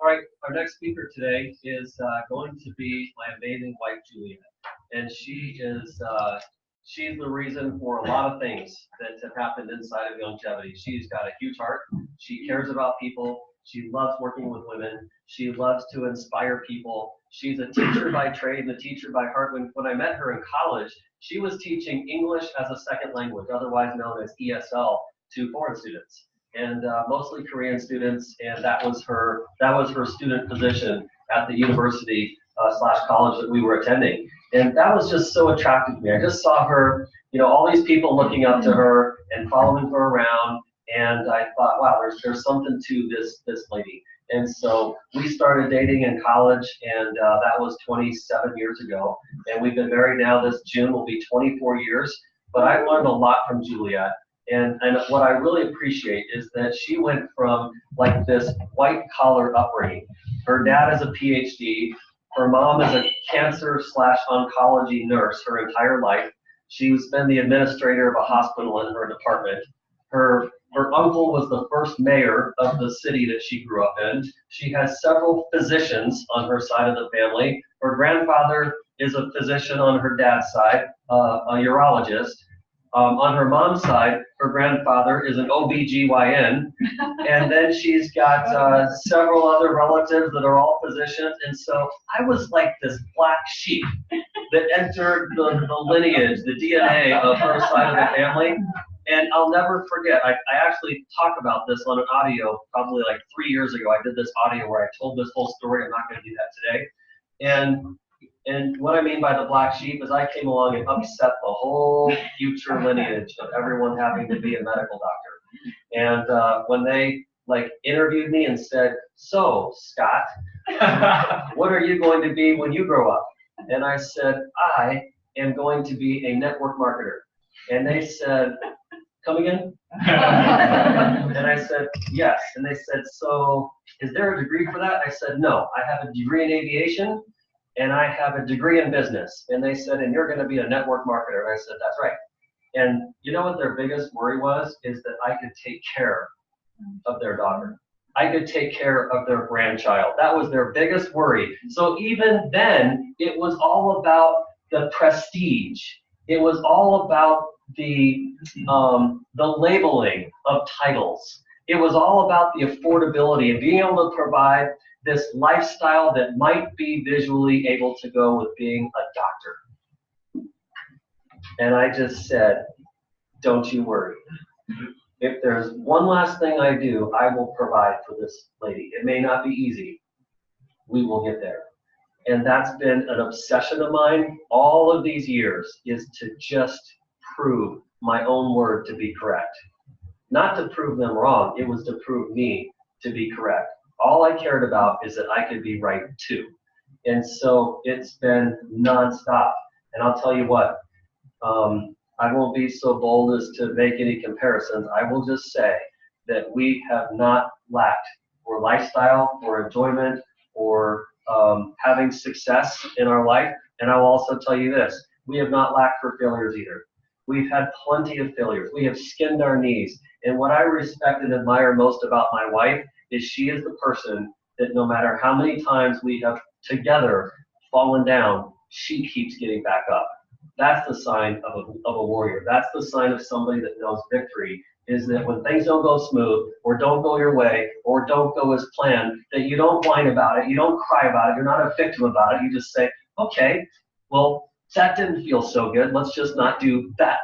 All right, our next speaker today is going to be my amazing wife, Juliette. And she's the reason for a lot of things that have happened inside of longevity. She's got a huge heart. She cares about people. She loves working with women. She loves to inspire people. She's a teacher by trade and a teacher by heart. When I met her in college, she was teaching English as a second language, otherwise known as ESL, to foreign students, and mostly Korean students, and that was her student position at the university slash college that we were attending, and that was just so attractive to me. I just saw her, all these people looking up to her and following her around, and I thought, wow, there's something to this lady. And so we started dating in college, and that was 27 years ago, and we've been married now. This June will be 24 years. But I learned a lot from Juliette. And what I really appreciate is that she went from like this white collar upbringing. Her dad is a PhD. Her mom is a cancer slash oncology nurse her entire life. She's been the administrator of a hospital in her department. Her uncle was the first mayor of the city that she grew up in. She has several physicians on her side of the family. Her grandfather is a physician on her dad's side, a urologist. On her mom's side, her grandfather is an OBGYN, and then she's got several other relatives that are all physicians, and so I was like this black sheep that entered the lineage, the DNA of her side of the family, and I'll never forget, I actually talked about this on an audio probably like 3 years ago. I did this audio where I told this whole story. I'm not going to do that today. And what I mean by the black sheep is I came along and upset the whole future lineage of everyone having to be a medical doctor. And when they interviewed me and said, "So, Scott, what are you going to be when you grow up?" And I said, "I am going to be a network marketer." And they said, "Come again?" And I said, "Yes." And they said, "So, is there a degree for that?" I said, "No, I have a degree in aviation. And I have a degree in business." And they said, "And you're going to be a network marketer." And I said, "That's right." And you know what their biggest worry was? Is that I could take care of their daughter. I could take care of their grandchild. That was their biggest worry. So even then, it was all about the prestige. It was all about the labeling of titles. It was all about the affordability and being able to provide this lifestyle that might be visually able to go with being a doctor. And I just said, "Don't you worry. If there's one last thing I do, I will provide for this lady. It may not be easy. We will get there." And that's been an obsession of mine all of these years, is to just prove my own word to be correct. Not to prove them wrong, it was to prove me to be correct. All I cared about is that I could be right too. And so it's been nonstop. And I'll tell you what, I won't be so bold as to make any comparisons. I will just say that we have not lacked for lifestyle, or enjoyment, or having success in our life. And I will also tell you this, we have not lacked for failures either. We've had plenty of failures. We have skinned our knees. And what I respect and admire most about my wife is she is the person that no matter how many times we have together fallen down, she keeps getting back up. That's the sign of a warrior. That's the sign of somebody that knows victory, is that when things don't go smooth, or don't go your way, or don't go as planned, that you don't whine about it, you don't cry about it, you're not a victim about it. You just say, "Okay, well, that didn't feel so good. Let's just not do that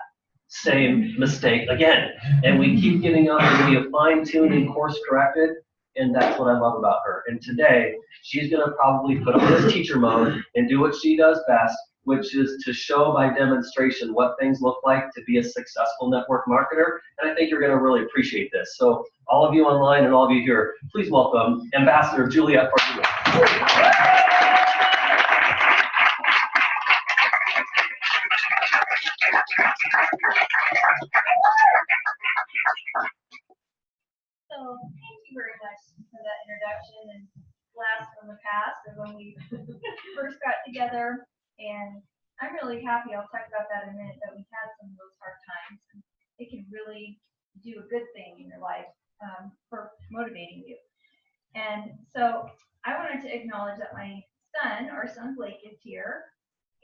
same mistake again." And we keep getting up and we have fine-tuned and course-corrected, and that's what I love about her. And today, she's going to probably put on this teacher mode and do what she does best, which is to show by demonstration what things look like to be a successful network marketer. And I think you're going to really appreciate this. So all of you online and all of you here, please welcome Ambassador Juliette Fardulis. So thank you very much for that introduction and blast from the past of when we first got together. And I'm really happy, I'll talk about that in a minute, that we had some of those hard times. And it can really do a good thing in your life for motivating you. And so wanted to acknowledge that our son Blake is here,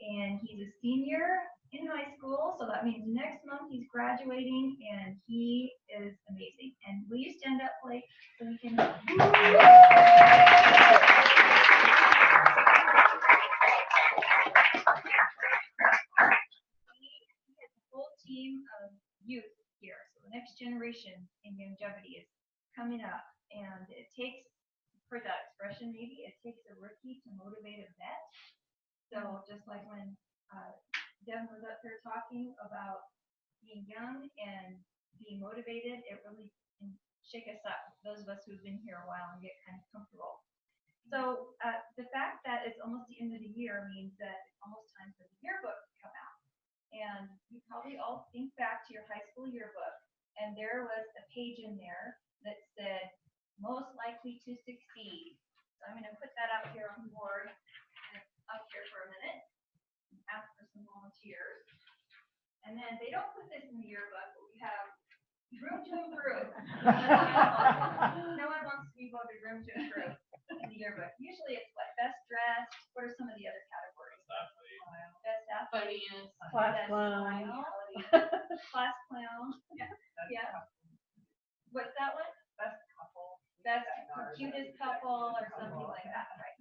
and he's a senior in high school, so that means next month he's graduating, and he is amazing. And will you stand up, Blake, so we can... Team of youth here. So the next generation in longevity is coming up, and it takes, for that expression maybe, it takes a rookie to motivate a vet. So just like when Devin was up here talking about being young and being motivated, it really can shake us up, those of us who've been here a while, and get kind of comfortable. So the fact that it's almost the end of the year means that it's almost time for the yearbook to come out. And you probably all think back to your high school yearbook, and there was a page in there that said, most likely to succeed. So I'm going to put that up here on the board, up here for a minute, and ask for some volunteers. And then they don't put this in the yearbook, but we have room to improve. No one wants to be voted room to improve in the yearbook. Usually it's what, best dressed, what are some of the other categories? Best athlete, Class clown. Class clown. Yeah. What's that one? Best couple. Best cutest couple or something like that, right?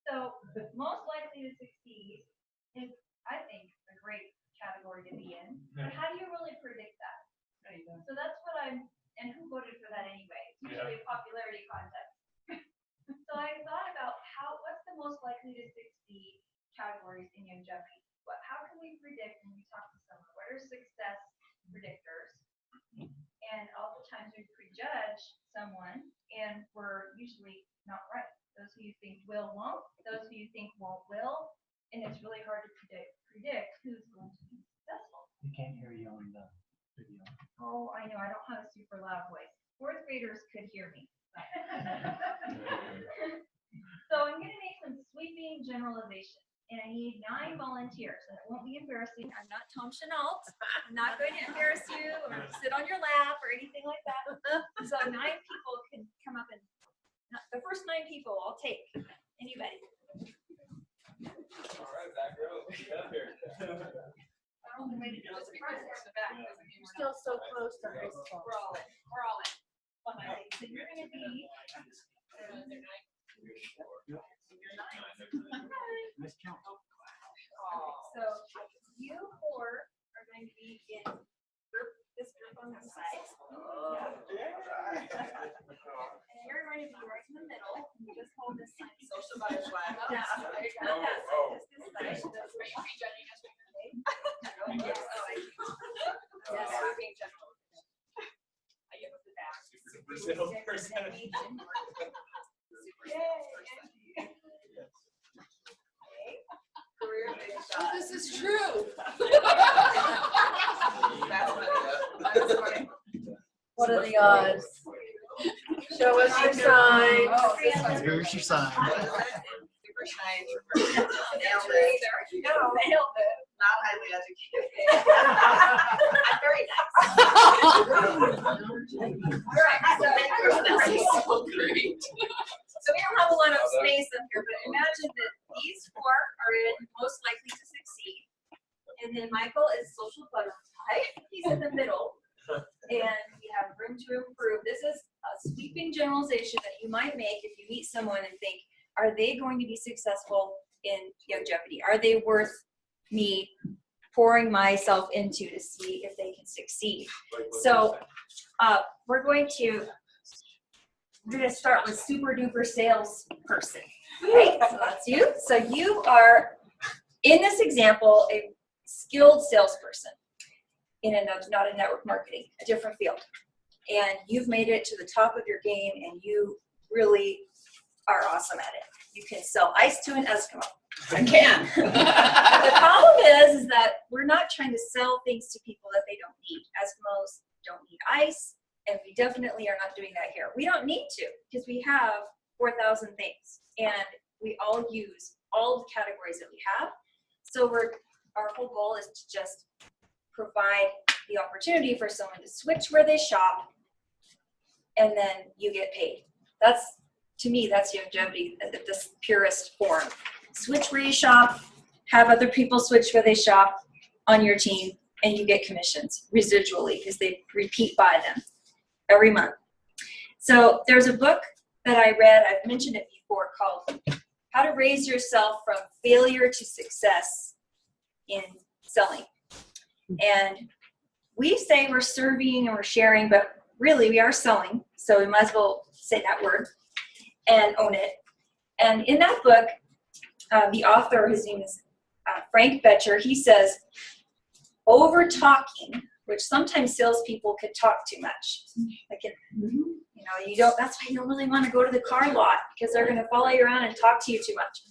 So most likely to succeed is, I think, a great category to be in. But how do you really predict that? So that's what and who voted for that anyway? It's usually a popularity contest. So I thought about what's the most likely to succeed categories in longevity. How can we predict when we talk to someone? What are success predictors? And oftentimes we prejudge someone, and we're usually not right. Those who you think won't. Those who you think will. And it's really hard to predict who's going to be successful. We can't hear you on the video. Oh, I know. I don't have a super loud voice. Fourth graders could hear me. So I'm going to make some sweeping generalizations. And I need 9 volunteers, and it won't be embarrassing. I'm not Tom Chenault. I'm not going to embarrass you or sit on your lap or anything like that. So 9 people can come up and, the first 9 people I'll take. Anybody? All right, back row. Get up here. You're still so close to high school. We're all in. Okay, so you're going to be. Nice count. So you 4 are going to be in this group on the side. And you're going to be right in the middle. And you just hold this sign. Social butterfly. Yeah. This side. Are you prejudging us? Yes. Yes, we're being general. I give us the back. Brazil person. Career big Oh, shot. this is true. That's funny. What are the odds? Show us your sign. Oh, this one's Here's your sign. super shy. Nailed it. There you go. Nailed it. Not highly educated. I'm very nice. All right, This is so great. so we don't have a lot of space up here, but imagine that these 4 are in most likely to succeed. And then Michael is social butterfly. He's in the middle. And we have room to improve. This is a sweeping generalization that you might make if you meet someone and think, are they going to be successful in longevity? Are they worth me pouring myself into to see if they can succeed? So we're going to start with super duper salesperson. Right? So that's you. So you are, in this example, a skilled salesperson in not in network marketing, a different field. And you've made it to the top of your game, and you really are awesome at it. You can sell ice to an Eskimo. I can. The problem is that we're not trying to sell things to people that they don't need. Eskimos don't need ice, and we definitely are not doing that here. We don't need to, because we have 4,000 things, and we all use all the categories that we have. So our whole goal is to just provide the opportunity for someone to switch where they shop, and then you get paid. That's to me, that's longevity at the purest form. Switch where you shop, have other people switch where they shop on your team, and you get commissions residually because they repeat buy them every month. So there's a book that I read, I've mentioned it before, called How to Raise Yourself from Failure to Success in Selling. And we say we're serving and we're sharing, but really we are selling. So we might as well say that word and own it. And in that book, the author, his name is Frank Betcher, he says, over talking, which sometimes salespeople could talk too much. Like, you don't, that's why you don't really want to go to the car lot, because they're going to follow you around and talk to you too much.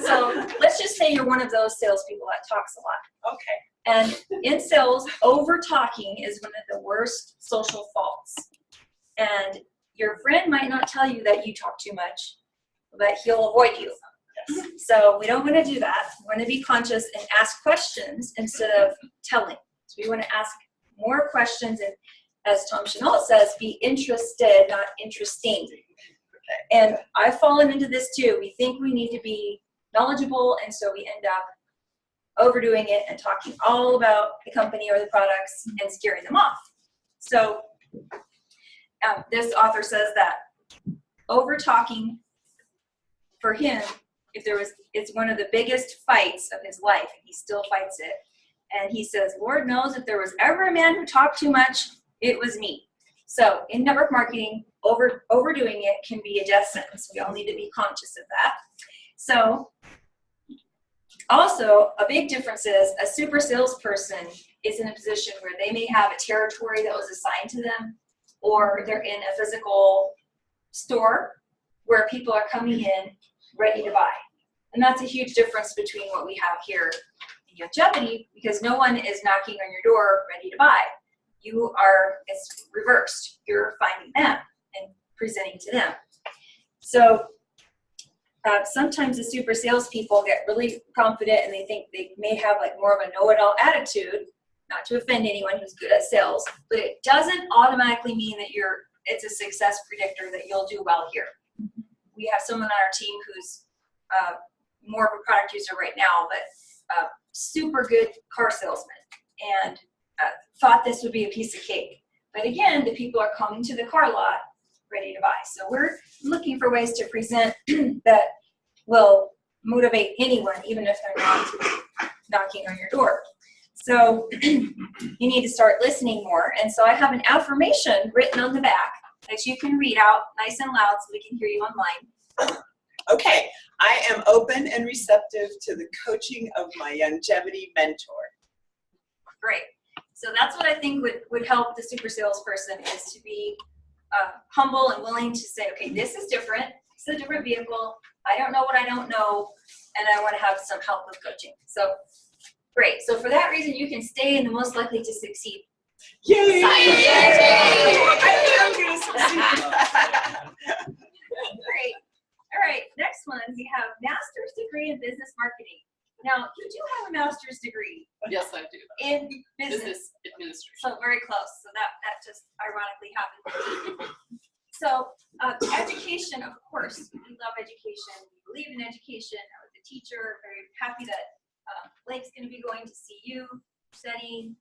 So let's just say you're one of those salespeople that talks a lot. Okay. And in sales, over talking is one of the worst social faults. And your friend might not tell you that you talk too much, but he'll avoid you. Yes. So we don't want to do that. We want to be conscious and ask questions instead of telling. So we want to ask more questions, and as Tom Chenault says, be interested, not interesting. And I've fallen into this too. We think we need to be knowledgeable, and so we end up overdoing it and talking all about the company or the products and scaring them off. So this author says that over talking for him, it's one of the biggest fights of his life, and he still fights it. And he says, Lord knows if there was ever a man who talked too much, it was me. So in network marketing, overdoing it can be a death sentence. We all need to be conscious of that. So also, a big difference is a super salesperson is in a position where they may have a territory that was assigned to them, or they're in a physical store where people are coming in ready to buy. And that's a huge difference between what we have here in longevity, because no one is knocking on your door ready to buy. It's reversed. You're finding them and presenting to them. So sometimes the super salespeople get really confident and they think they may have like more of a know-it-all attitude, not to offend anyone who's good at sales, but it doesn't automatically mean that it's a success predictor that you'll do well here. We have someone on our team who's more of a product user right now, but super good car salesman, and thought this would be a piece of cake. But again, the people are coming to the car lot ready to buy. So we're looking for ways to present that will motivate anyone, even if they're not knocking on your door. So you need to start listening more. And so I have an affirmation written on the back that you can read out nice and loud so we can hear you online. Okay, I am open and receptive to the coaching of my longevity mentor. Great. So that's what I think would help the super salesperson, is to be humble and willing to say, okay, this is different. It's a different vehicle. I don't know what I don't know, and I want to have some help with coaching. So great. So for that reason, you can stay in the most likely to succeed. Yay! Yay! I am going to succeed. Great. All right, next one, we have master's degree in business marketing. Now, you do have a master's degree Yes, I do. in business. Business administration. So very close. So that just ironically happened. So education, of course, we love education. We believe in education. I was a teacher. Very happy that Blake's going to be going to CU studying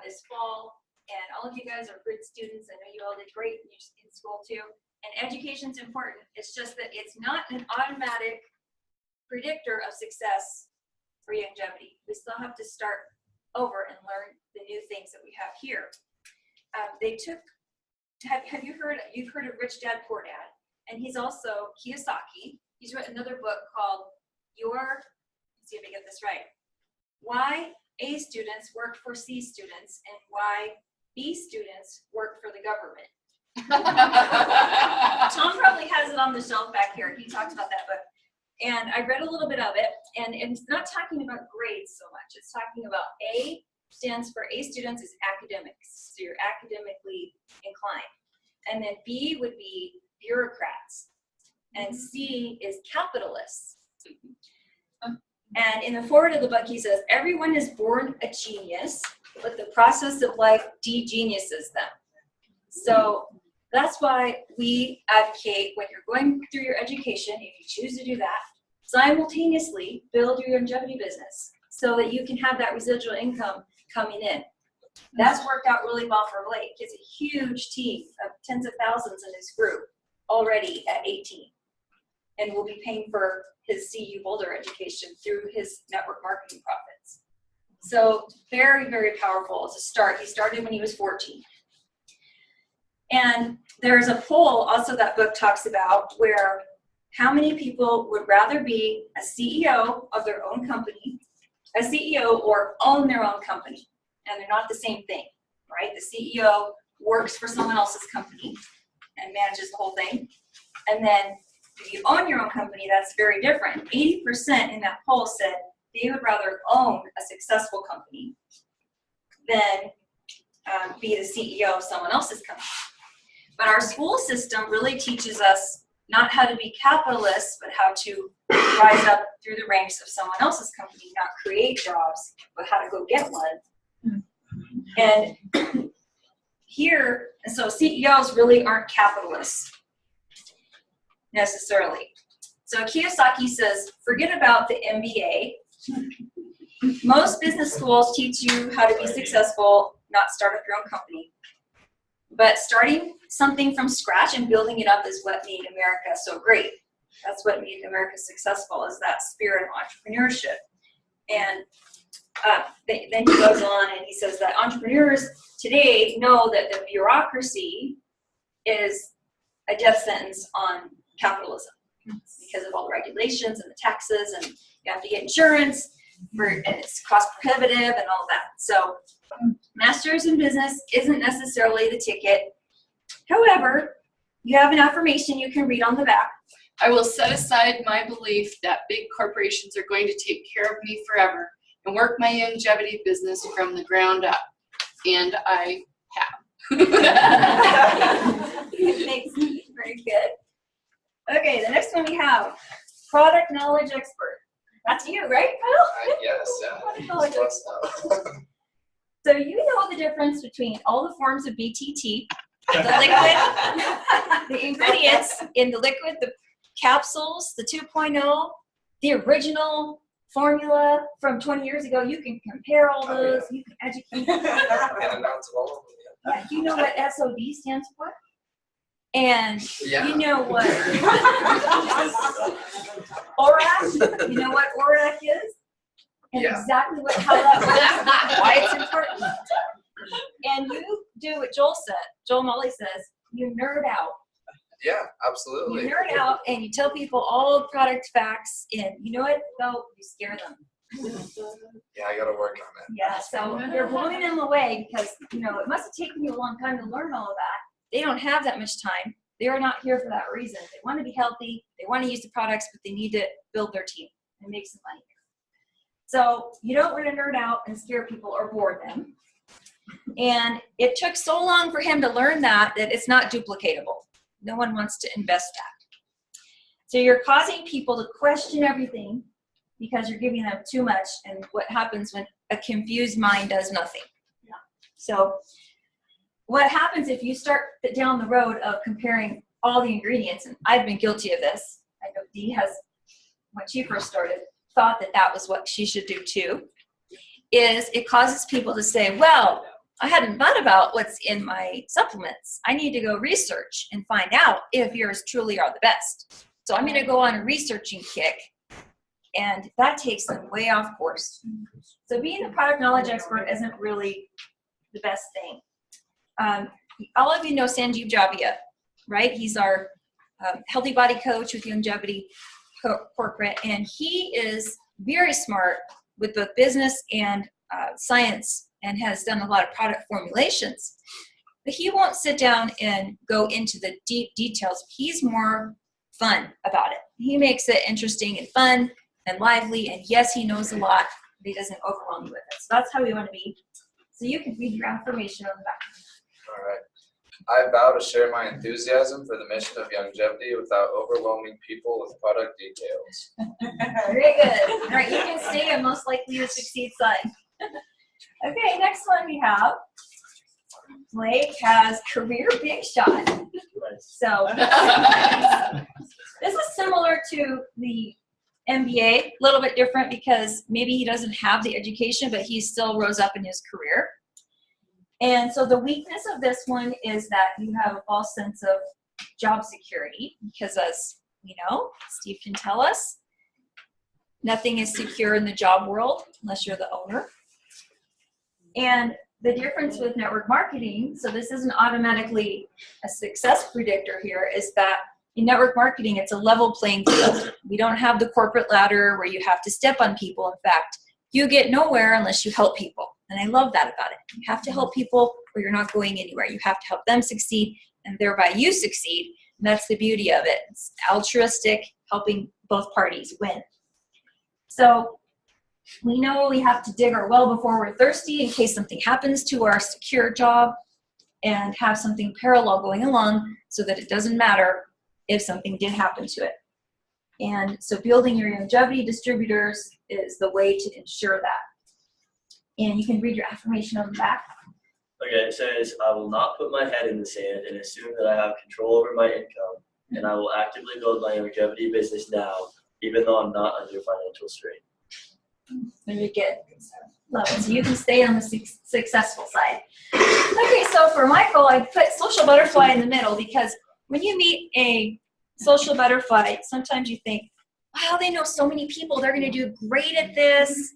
this fall. And all of you guys are good students. I know you all did great in school too. And education's important. It's just that it's not an automatic predictor of success for longevity. We still have to start over and learn the new things that we have here. You've heard of Rich Dad Poor Dad, and he's also Kiyosaki. He's written another book called let's see if I get this right, Why A Students Work for C Students and Why B Students Work for the Government. Tom probably has it on the shelf back here. He talked about that book. And I read a little bit of it, and it's not talking about grades so much. It's talking about A stands for A students is academics, so you're academically inclined. And then B would be bureaucrats, and C is capitalists. And in the foreword of the book, he says, everyone is born a genius, but the process of life de-geniuses them. So That's why we advocate when you're going through your education, if you choose to do that, simultaneously build your longevity business so that you can have that residual income coming in. That's worked out really well for Blake. He has a huge team of tens of thousands in his group already at 18. And will be paying for his CU Boulder education through his network marketing profits. So very, very powerful to start. He started when he was 14. And there's a poll also that book talks about where how many people would rather be a CEO of their own company, a CEO or own their own company. And they're not the same thing, right? The CEO works for someone else's company and manages the whole thing. And then if you own your own company, that's very different. 80% in that poll said they would rather own a successful company than be the CEO of someone else's company. But our school system really teaches us not how to be capitalists, but how to rise up through the ranks of someone else's company, not create jobs, but how to go get one. And here, and so CEOs really aren't capitalists necessarily. So Kiyosaki says, forget about the MBA. Most business schools teach you how to be successful, not start up your own company. But starting something from scratch and building it up is what made America so great. That's what made America successful, is that spirit of entrepreneurship. And then he goes on and he says that entrepreneurs today know that the bureaucracy is a death sentence on capitalism because of all the regulations and the taxes, and you have to get insurance, and it's cost prohibitive and all that. So master's in business isn't necessarily the ticket. However, you have an affirmation you can read on the back. I will set aside my belief that big corporations are going to take care of me forever and work my longevity business from the ground up. And I have. Thanks. Very good. Okay, the next one we have product knowledge expert. That's you, right, Kyle? Yes. Product knowledge expert. So you know the difference between all the forms of BTT, the liquid, the ingredients in the liquid, the capsules, the 2.0, the original formula from 20 years ago. You can compare all those. You can educate. And announce all of them. Yeah, you know what SOD stands for? And Yeah. you know what ORAC? You know what ORAC is? And Yeah. exactly how that works, why it's important. And you do what Joel Molly says, you nerd out. Yeah, You absolutely. nerd out and you tell people all the product facts, and you know what? Though you scare them. Yeah, I gotta work on it. Yeah, so you're blowing them away because, you know, it must have taken you a long time to learn all of that. They don't have that much time. They are not here for that reason. They want to be healthy. They want to use the products, but they need to build their team and make some money. So you don't want to nerd out and scare people or bore them. And it took so long for him to learn that it's not duplicatable. No one wants to invest that. So you're causing people to question everything because you're giving them too much. And what happens when a confused mind does nothing? Yeah. So what happens if you start down the road of comparing all the ingredients, and I've been guilty of this. I know Dee has, when she first started, thought that was what she should do too, is it causes people to say, well, I hadn't thought about what's in my supplements. I need to go research and find out if yours truly are the best. So I'm going to go on a researching kick, and that takes them way off course. So being a product knowledge expert isn't really the best thing. All of you know Sanjeev Javia, right? He's our healthy body coach with longevity corporate, and he is very smart with both business and science, and has done a lot of product formulations. But he won't sit down and go into the deep details. He's more fun about it. He makes it interesting and fun and lively, and yes, he knows a lot, but he doesn't overwhelm you with it. So that's how we want to be. So you can read your affirmation on the back. All right. I vow to share my enthusiasm for the mission of longevity without overwhelming people with product details. Very good. All right, you can stay on most likely to succeed side. Okay, next one we have Blake has career big shot. So this is similar to the MBA, a little bit different because maybe he doesn't have the education, but he still rose up in his career. And so the weakness of this one is that you have a false sense of job security because, as we know, Steve can tell us, nothing is secure in the job world unless you're the owner. And the difference with network marketing, so this isn't automatically a success predictor here, is that in network marketing, it's a level playing field. We don't have the corporate ladder where you have to step on people. In fact, you get nowhere unless you help people. And I love that about it. You have to help people or you're not going anywhere. You have to help them succeed and thereby you succeed. And that's the beauty of it. It's altruistic, helping both parties win. So we know we have to dig our well before we're thirsty in case something happens to our secure job, and have something parallel going along so that it doesn't matter if something did happen to it. And so building your longevity distributors is the way to ensure that. And you can read your affirmation on the back. Okay, it says, I will not put my head in the sand and assume that I have control over my income, and I will actively build my longevity business now, even though I'm not under financial strain. Very good. Love it. So you can stay on the successful side. Okay, so for Michael, I put social butterfly in the middle because when you meet a social butterfly, sometimes you think, wow, they know so many people. They're going to do great at this.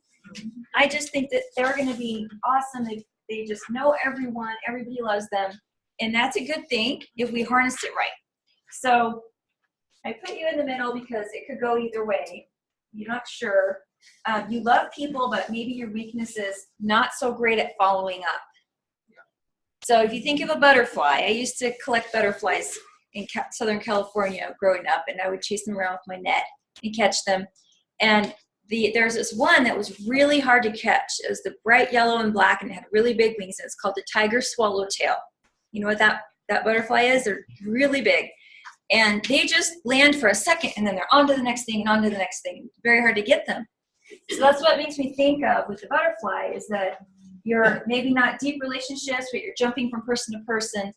I just think that they're going to be awesome. They just know everyone. Everybody loves them. And that's a good thing if we harness it right. So I put you in the middle because it could go either way. You're not sure. You love people, but maybe your weakness is not so great at following up. So if you think of a butterfly, I used to collect butterflies in Southern California growing up, and I would chase them around with my net and catch them. And there's this one that was really hard to catch. It was the bright yellow and black, and it had really big wings, and it's called the tiger swallowtail. You know what that butterfly is? They're really big. And they just land for a second, and then they're on to the next thing and on to the next thing. It's very hard to get them. So that's what makes me think of with the butterfly is that you're maybe not deep relationships, but you're jumping from person to person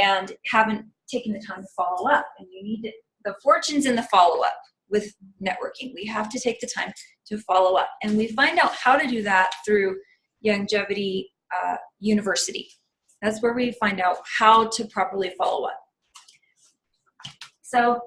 and haven't taken the time to follow up. And you need the fortunes in the follow-up with networking. We have to take the time to follow up. And we find out how to do that through Longevity University. That's where we find out how to properly follow up. So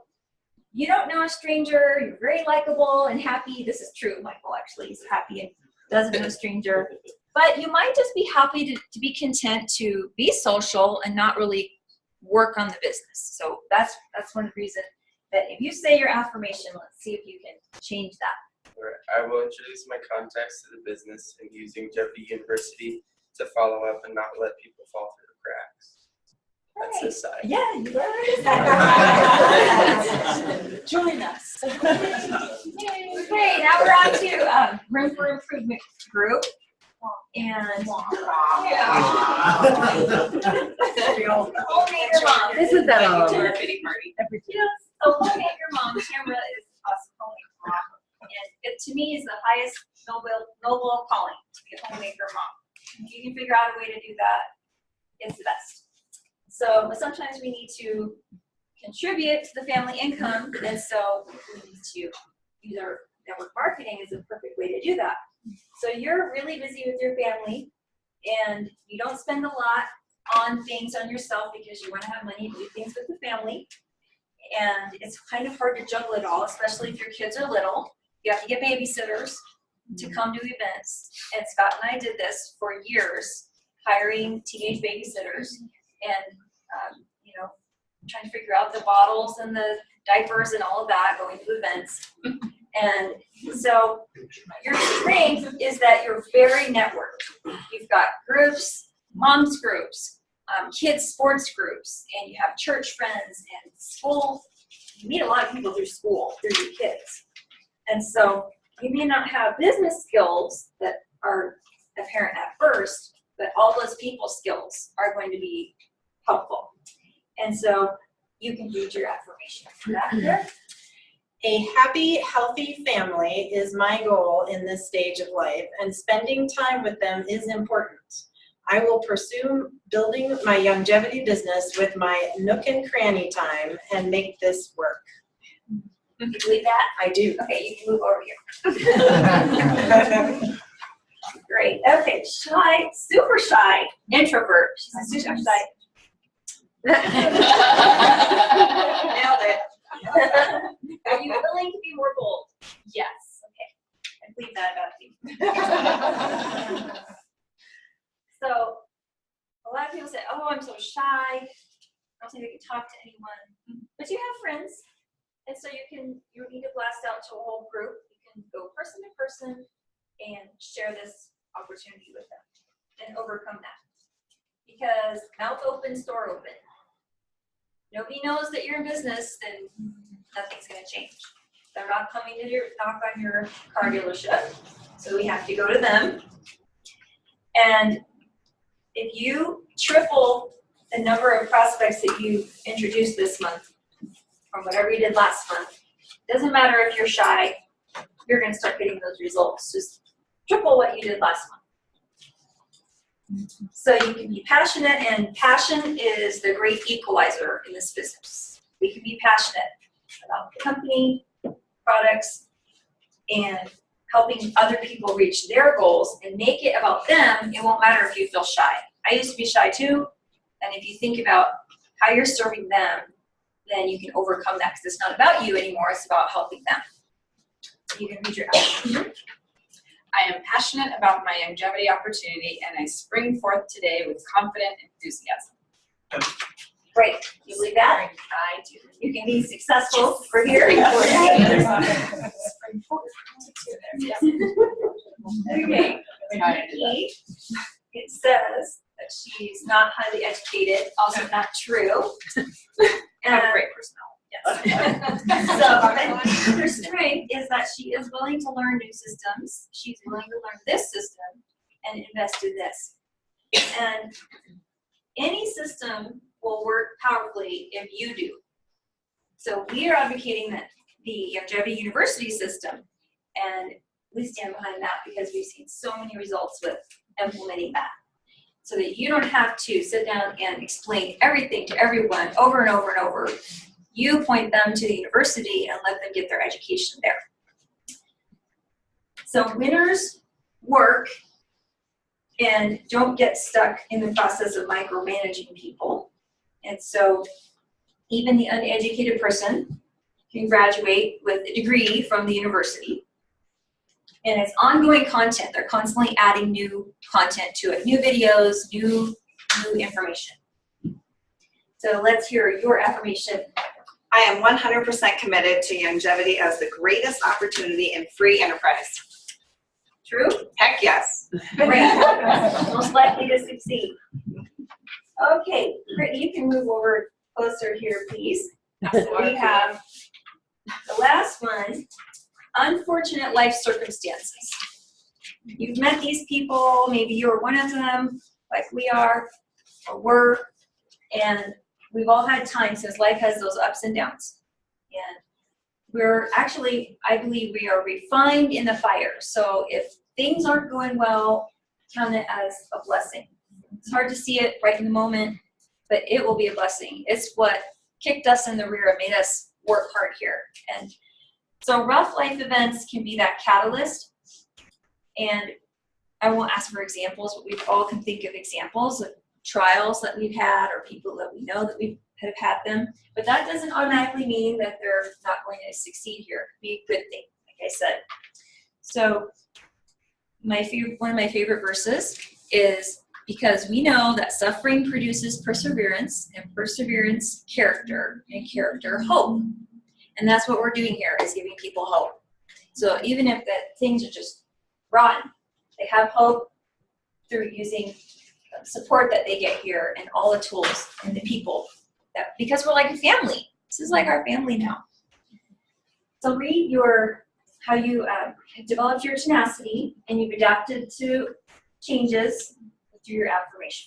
you don't know a stranger, you're very likable and happy. This is true, Michael actually is happy and doesn't know a stranger. But you might just be happy to be content to be social and not really work on the business. So that's one reason that if you say your affirmation, let's see if you can change that. I will introduce my contacts to the business and using Longevity University to follow up and not let people fall through the cracks. That's this side. Yeah, you learned. Join us. Okay, now we're on to Room for Improvement group. And Homemaker Mom. This is that Our pity party. Yes, so Homemaker Mom, Tamara is awesome homemaker mom. And it to me is the highest noble calling to be a homemaker mom. If you can figure out a way to do that, it's the best. So but sometimes we need to contribute to the family income, and so we need to use our network marketing is a perfect way to do that. So you're really busy with your family, and you don't spend a lot on things on yourself because you want to have money to do things with the family. And it's kind of hard to juggle it all, especially if your kids are little. You have to get babysitters to come to events. And Scott and I did this for years, hiring teenage babysitters and, trying to figure out the bottles and the diapers and all of that, going to events. And so your strength is that you're very networked. You've got groups, moms groups, kids sports groups, and you have church friends and school. You meet a lot of people through school, through your kids. And so you may not have business skills that are apparent at first, but all those people skills are going to be helpful. And so you can read your affirmation for that here. A happy, healthy family is my goal in this stage of life, and spending time with them is important. I will pursue building my longevity business with my nook and cranny time and make this work. You believe that? I do. Okay, you can move over here. Great. Okay, shy, super shy, introvert. She's a super shy. Nailed it. Are you willing to be more bold? Yes. Okay. I believe that about you. So, a lot of people say, "Oh, I'm so shy. I don't think I can talk to anyone." But you have friends, and so you don't need to blast out to a whole group. You can go person to person and share this opportunity with them and overcome that. Because mouth open, store open. Nobody knows that you're in business, then nothing's going to change. They're not coming to knock on your car dealership, so we have to go to them. And if you triple the number of prospects that you introduced this month from whatever you did last month, doesn't matter if you're shy, you're going to start getting those results. Just triple what you did last month. So you can be passionate, and passion is the great equalizer in this business. We can be passionate about the company, products, and helping other people reach their goals and make it about them. It won't matter if you feel shy. I used to be shy too, and if you think about how you're serving them, then you can overcome that, because it's not about you anymore, it's about helping them. You can read your passion. I am passionate about my longevity opportunity, and I spring forth today with confident enthusiasm. Great. You believe that? I do. You can be successful. We're here. Okay. Nikki, it says that she's not highly educated. Also not true. I have a great personality. Yes. So her strength is that she is willing to learn new systems. She's willing to learn this system and invest in this. And any system will work powerfully if you do. So we are advocating that the Longevity University system, and we stand behind that because we've seen so many results with implementing that. So that you don't have to sit down and explain everything to everyone over and over and over. You point them to the university and let them get their education there. So winners work and don't get stuck in the process of micromanaging people. And so even the uneducated person can graduate with a degree from the university. And it's ongoing content. They're constantly adding new content to it, new videos, new information. So let's hear your affirmation. I am 100% committed to longevity as the greatest opportunity in free enterprise. True? Heck yes. Great. Most likely to succeed. Okay, Brittany, you can move over closer here, please. So we have the last one, unfortunate life circumstances. You've met these people, maybe you're one of them, like we are, or were, and we've all had times since life has those ups and downs. And we're actually, I believe we are refined in the fire. So if things aren't going well, count it as a blessing. It's hard to see it right in the moment, but it will be a blessing. It's what kicked us in the rear and made us work hard here. And so rough life events can be that catalyst. And I won't ask for examples, but we all can think of examples of trials that we've had or people that we know that we have had them. But that doesn't automatically mean that they're not going to succeed here. It could be a good thing, like I said. So one of my favorite verses is, because we know that suffering produces perseverance, and perseverance, character, and character, hope. And that's what we're doing here, is giving people hope. So even if things are just rotten, they have hope through using support that they get here and all the tools and the people. Because we're like a family. This is like our family now. So read how you have developed your tenacity and you've adapted to changes through your affirmation.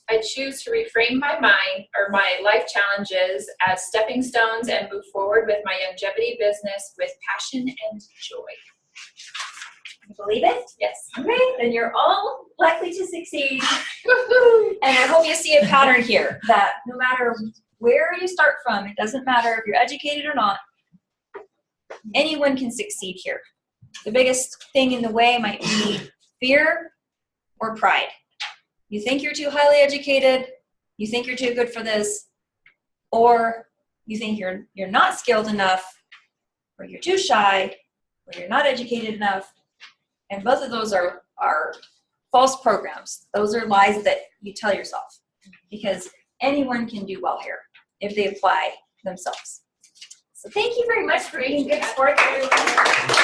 I choose to reframe my mind or my life challenges as stepping stones and move forward with my longevity business with passion and joy. You believe it? Yes. Okay, then you're all likely to succeed. And I hope you see a pattern here that no matter where you start from, it doesn't matter if you're educated or not, anyone can succeed here. The biggest thing in the way might be fear or pride. You think you're too highly educated, you think you're too good for this, or you think you're not skilled enough, or you're too shy, or you're not educated enough. And both of those are false programs. Those are lies that you tell yourself, because anyone can do well here if they apply themselves. So thank you very much for being good sport, everyone.